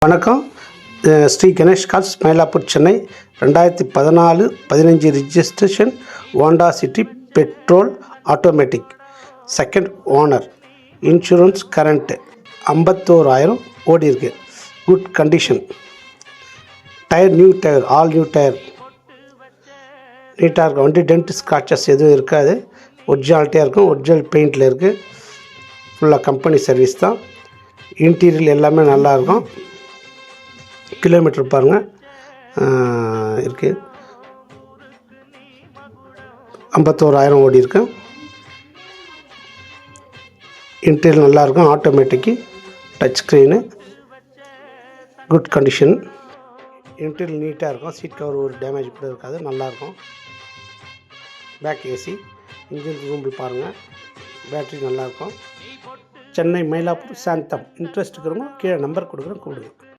வணக்கம். Shri Ganesh cars, Mylapore, Chennai. 2014-15 registration, Honda city petrol automatic, second owner, insurance current 51,000 ஓடி இருக்கு. Good condition. Tyre new tyre, all new tyre, நீட்டாக இருக்கும். வண்டி டென்ட் ஸ்க்ராச்சஸ் எதுவும் இருக்காது. ஒரிஜினாலிட்டியாக இருக்கும். ஒரிஜினல் பெயிண்டில் இருக்குது. ஃபுல்லாக கம்பெனி சர்வீஸ் தான். இன்டீரியல் எல்லாமே நல்லாயிருக்கும். கிலோமீட்டர் பாருங்கள் இருக்குது. 51,000 ஓடி இருக்கு. இன்டீரியல் நல்லாயிருக்கும். Automatic, touch screen, good condition. Interior நீட்டாக இருக்கும். சீட் கவர் ஒரு டேமேஜ் கூட இருக்காது. நல்லாயிருக்கும். பேக் ஏசி, இன்ஜின் ரூம்பில் பாருங்கள். பேட்ரி நல்லாயிருக்கும். சென்னை, மயிலாப்பூர், சாந்தம். இன்ட்ரெஸ்ட் இருக்கிறவங்க கீழே நம்பர் கொடுக்குறேன், கூப்பிடுங்க.